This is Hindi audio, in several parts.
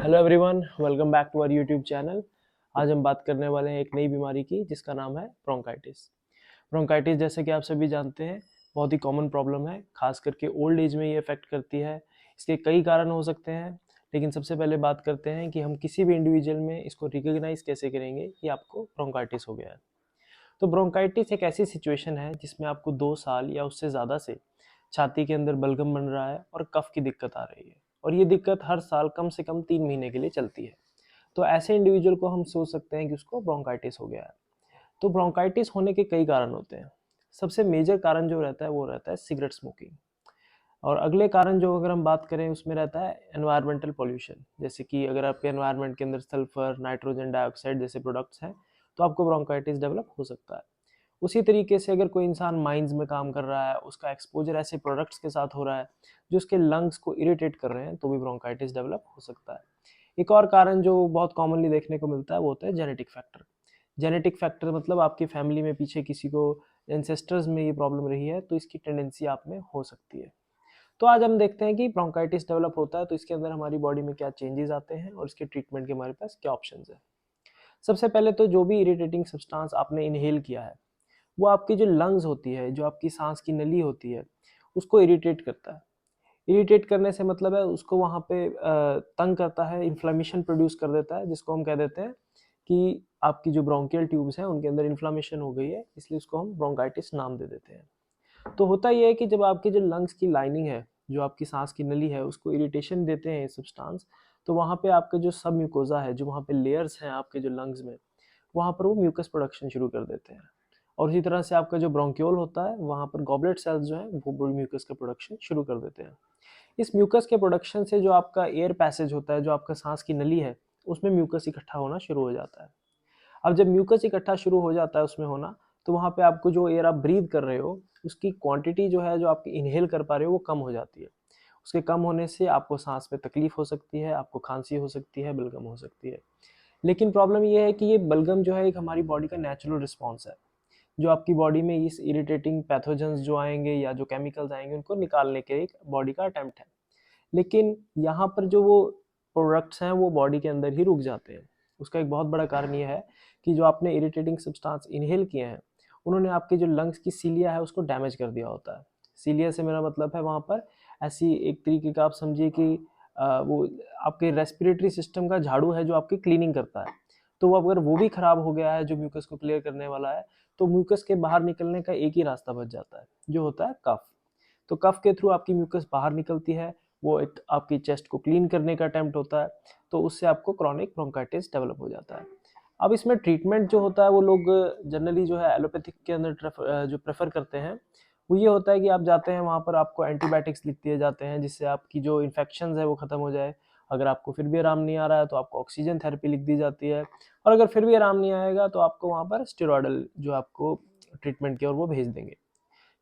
Hello everyone, welcome back to our YouTube channel. आज हम बात करने वाले हैं एक नई बीमारी की जिसका नाम है ब्रोंकाइटिस। ब्रोंकाइटिस जैसे कि आप सभी जानते हैं बहुत ही कॉमन प्रॉब्लम है, खास करके ओल्ड एज में ये अफेक्ट करती है। इसके कई कारण हो सकते हैं, लेकिन सबसे पहले बात करते हैं कि हम किसी भी इंडिविजुअल में इसको रिकॉग्नाइज कैसे करेंगे कि आपको ब्रोंकाइटिस हो गया है। तो ब्रोंकाइटिस एक ऐसी सिचुएशन है जिसमें आपको 2 साल या उससे ज़्यादा से छाती के अंदर बलगम बन रहा है और कफ की दिक्कत आ रही है, और ये दिक्कत हर साल कम से कम 3 महीने के लिए चलती है। तो ऐसे इंडिविजुअल को हम सोच सकते हैं कि उसको ब्रोंकाइटिस हो गया है। तो ब्रोंकाइटिस होने के कई कारण होते हैं। सबसे मेजर कारण जो रहता है वो रहता है सिगरेट स्मोकिंग। और अगले कारण जो अगर हम बात करें उसमें रहता है एनवायरमेंटल पॉल्यूशन, जैसे कि अगर आपके एनवायरमेंट के अंदर सल्फर, नाइट्रोजन डाइऑक्साइड जैसे प्रोडक्ट्स हैं तो आपको ब्रोंकाइटिस डेवलप हो सकता है। उसी तरीके से अगर कोई इंसान माइंस में काम कर रहा है, उसका एक्सपोजर ऐसे प्रोडक्ट्स के साथ हो रहा है जो उसके लंग्स को इरिटेट कर रहे हैं, तो भी ब्रोंकाइटिस डेवलप हो सकता है। एक और कारण जो बहुत कॉमनली देखने को मिलता है वो होता है जेनेटिक फैक्टर। जेनेटिक फैक्टर मतलब आपकी फैमिली में पीछे किसी को एंसेस्टर्स में ये प्रॉब्लम रही है तो इसकी टेंडेंसी आप में हो सकती है। तो आज हम देखते हैं कि ब्रोंकाइटिस डेवलप होता है तो इसके अंदर हमारी बॉडी में क्या चेंजेस आते हैं और इसके ट्रीटमेंट के हमारे पास क्या ऑप्शंस है। सबसे पहले तो जो भी इरिटेटिंग सब्सटेंस आपने इनहेल किया है वो आपकी जो लंग्स होती है, जो आपकी सांस की नली होती है, उसको इरिटेट करता है। इरिटेट करने से मतलब है उसको वहाँ पे तंग करता है, इन्फ्लेमेशन प्रोड्यूस कर देता है, जिसको हम कह देते हैं कि आपकी जो ब्रोंकियल ट्यूब्स हैं उनके अंदर इन्फ्लेमेशन हो गई है, इसलिए उसको हम ब्रोंकाइटिस नाम दे देते हैं। तो होता यह है कि जब आपकी जो लंग्स की लाइनिंग है, जो आपकी सांस की नली है, उसको इरिटेशन देते हैं ये सब्सटेंस, तो वहाँ पे आपका जो सब म्यूकोजा है, जो वहाँ पे लेयर्स हैं आपके जो लंग्स में, वहाँ पर वो म्यूकस प्रोडक्शन शुरू कर देते हैं। और इसी तरह से आपका जो ब्रोंक्यूल होता है वहाँ पर गॉबलेट सेल्स जो है वो म्यूकस का प्रोडक्शन शुरू कर देते हैं। इस म्यूकस के प्रोडक्शन से जो आपका एयर पैसेज होता है, जो आपका सांस की नली है, उसमें म्यूकस इकट्ठा होना शुरू हो जाता है। अब जब म्यूकस इकट्ठा शुरू हो जाता है उसमें होना, तो वहाँ पे आपको जो एयर आप ब्रीथ कर रहे हो उसकी क्वांटिटी जो है, जो आप इनहेल कर पा रहे हो, वो कम हो जाती है। उसके कम होने से आपको सांस में तकलीफ हो सकती है, आपको खांसी हो सकती है, बलगम हो सकती है। लेकिन प्रॉब्लम ये है कि ये बलगम जो है एक हमारी बॉडी का नेचुरल रिस्पॉन्स है, जो आपकी बॉडी में इस इरिटेटिंग पैथोजेंस जो आएंगे या जो केमिकल्स आएंगे उनको निकालने के एक बॉडी का अटेम्प्ट है। लेकिन यहाँ पर जो वो प्रोडक्ट्स हैं वो बॉडी के अंदर ही रुक जाते हैं। उसका एक बहुत बड़ा कारण ये है कि जो आपने इरिटेटिंग सब्सटेंस इनहेल किए हैं, उन्होंने आपकी जो लंग्स की सीलिया है उसको डैमेज कर दिया होता है। सीलिया से मेरा मतलब है वहाँ पर ऐसी एक तरीके का आप समझिए कि वो आपके रेस्पिरेटरी सिस्टम का झाड़ू है जो आपकी क्लीनिंग करता है। तो वो अगर वो भी खराब हो गया है, जो म्यूकस को क्लियर करने वाला है, तो म्यूकस के बाहर निकलने का एक ही रास्ता बच जाता है, जो होता है कफ। तो कफ के थ्रू आपकी म्यूकस बाहर निकलती है, वो एक आपकी चेस्ट को क्लीन करने का अटेम्प्ट होता है, तो उससे आपको क्रॉनिक ब्रोंकाइटिस डेवलप हो जाता है। अब इसमें ट्रीटमेंट जो होता है वो लोग जनरली जो है एलोपैथिक के अंदर जो प्रेफर करते हैं वो ये होता है कि आप जाते हैं वहाँ पर आपको एंटीबायोटिक्स लिख दिए जाते हैं जिससे आपकी जो इन्फेक्शन है वो खत्म हो जाए। अगर आपको फिर भी आराम नहीं आ रहा है तो आपको ऑक्सीजन थेरेपी लिख दी जाती है, और अगर फिर भी आराम नहीं आएगा तो आपको वहाँ पर स्टेरॉयडल जो आपको ट्रीटमेंट की और वो भेज देंगे।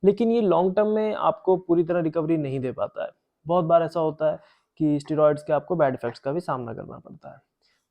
लेकिन ये लॉन्ग टर्म में आपको पूरी तरह रिकवरी नहीं दे पाता है। बहुत बार ऐसा होता है कि स्टेरॉइड्स के आपको बैड इफेक्ट्स का भी सामना करना पड़ता है।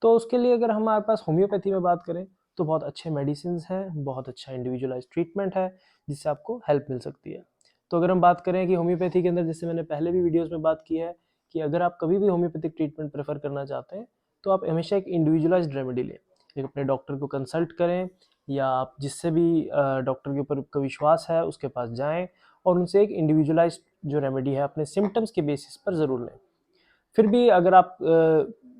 तो उसके लिए अगर हमारे पास होम्योपैथी में बात करें तो बहुत अच्छे मेडिसिन हैं, बहुत अच्छा इंडिविजुअलाइज ट्रीटमेंट है जिससे आपको हेल्प मिल सकती है। तो अगर हम बात करें कि होम्योपैथी के अंदर, जैसे मैंने पहले भी वीडियोज़ में बात की है, कि अगर आप कभी भी होम्योपैथिक ट्रीटमेंट प्रेफर करना चाहते हैं तो आप हमेशा एक इंडिविजुअलाइज्ड रेमेडी लें। एक अपने डॉक्टर को कंसल्ट करें, या आप जिससे भी डॉक्टर के ऊपर का विश्वास है उसके पास जाएं और उनसे एक इंडिविजुअलाइज्ड जो रेमेडी है अपने सिम्टम्स के बेसिस पर ज़रूर लें। फिर भी अगर आप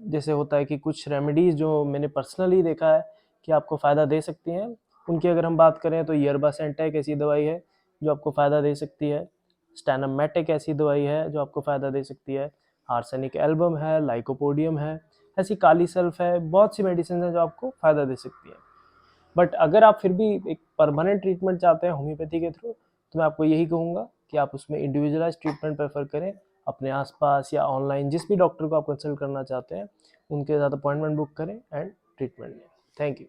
जैसे होता है कि कुछ रेमेडीज़ जो मैंने पर्सनली देखा है कि आपको फ़ायदा दे सकती हैं, उनकी अगर हम बात करें तो यरबासेंट एक ऐसी दवाई है जो आपको फ़ायदा दे सकती है। स्टैनमेट एक ऐसी दवाई है जो आपको फ़ायदा दे सकती है। आर्सेनिक एल्बम है, लाइकोपोडियम है, ऐसी काली सल्फ है, बहुत सी मेडिसिन है जो आपको फ़ायदा दे सकती है। बट अगर आप फिर भी एक परमानेंट ट्रीटमेंट चाहते हैं होम्योपैथी के थ्रू, तो मैं आपको यही कहूँगा कि आप उसमें इंडिविजुअलाइज ट्रीटमेंट प्रेफर करें। अपने आसपास या ऑनलाइन जिस भी डॉक्टर को आप कंसल्ट करना चाहते हैं उनके साथ अपॉइंटमेंट बुक करें एंड ट्रीटमेंट लें। Thank you.